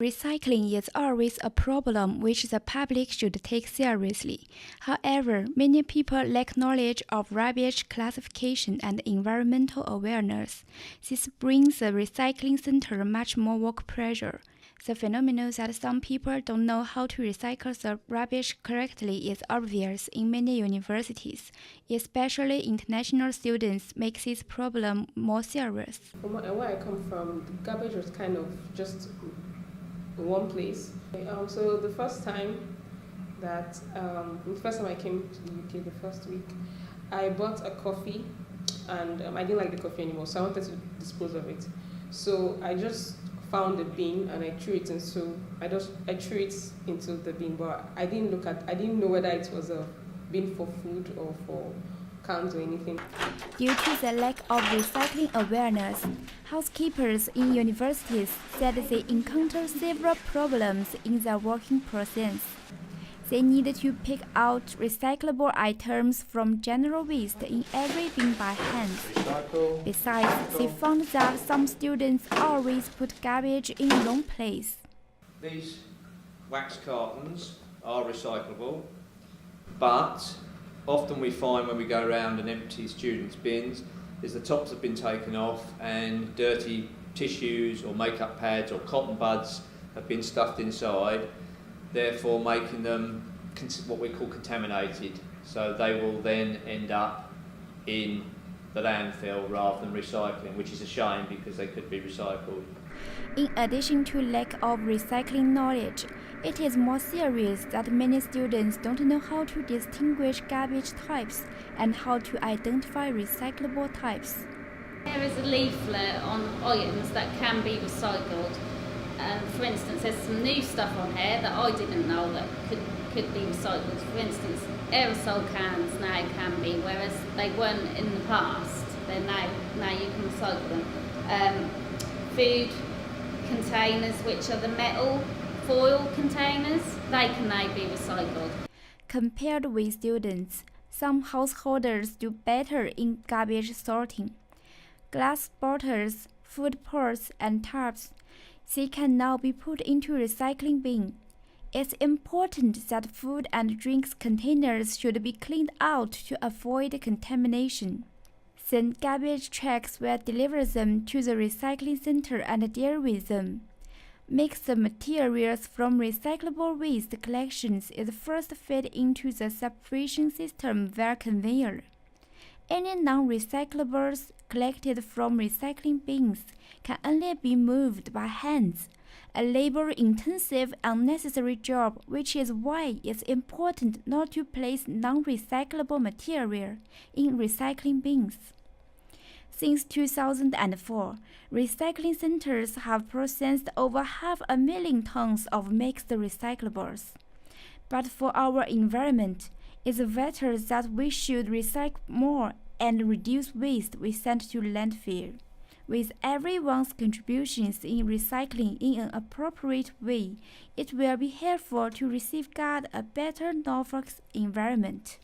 Recycling is always a problem which the public should take seriously. However, many people lack knowledge of rubbish classification and environmental awareness. This brings the recycling center much more work pressure. The phenomenon that some people don't know how to recycle the rubbish correctly is obvious in many universities. Especially international students make this problem more serious. From where I come from, the garbage was kind of just in one place. So the first time I came to the UK, the first week, I bought a coffee, and I didn't like the coffee anymore, so I wanted to dispose of it. So I just found a bin and I threw it into the bin, but I didn't know whether it was a bin for food or for cans or anything. Due to the lack of recycling awareness, housekeepers in universities said they encounter several problems in their working process. They need to pick out recyclable items from general waste in every bin by hand. Besides, they found that some students always put garbage in the wrong place. These wax cartons are recyclable, but often we find when we go around and empty students' bins is the tops have been taken off and dirty tissues or makeup pads or cotton buds have been stuffed inside, therefore making them what we call contaminated. So they will then end up in the landfill rather than recycling, which is a shame because they could be recycled. In addition to lack of recycling knowledge, it is more serious that many students don't know how to distinguish garbage types and how to identify recyclable types. There is a leaflet on items that can be recycled. For instance, there's some new stuff on here that I didn't know that could be recycled. For instance, aerosol cans now can be, whereas they weren't in the past. Then now you can recycle them. Food containers, which are the metal foil containers, they can now be recycled. Compared with students, some householders do better in garbage sorting. Glass bottles, food pots, and tubs, they can now be put into recycling bin. It's important that food and drinks containers should be cleaned out to avoid contamination. Then garbage trucks will deliver them to the recycling center and deal with them. Mix the materials from recyclable waste collections is first fed into the separation system via conveyor. Any non-recyclables collected from recycling bins can only be moved by hands, a labor-intensive, unnecessary job, which is why it's important not to place non-recyclable material in recycling bins. Since 2004, recycling centers have processed over 500,000 tons of mixed recyclables. But for our environment, it's better that we should recycle more and reduce waste we send to landfill. With everyone's contributions in recycling in an appropriate way, it will be helpful to safeguard a better Norfolk environment.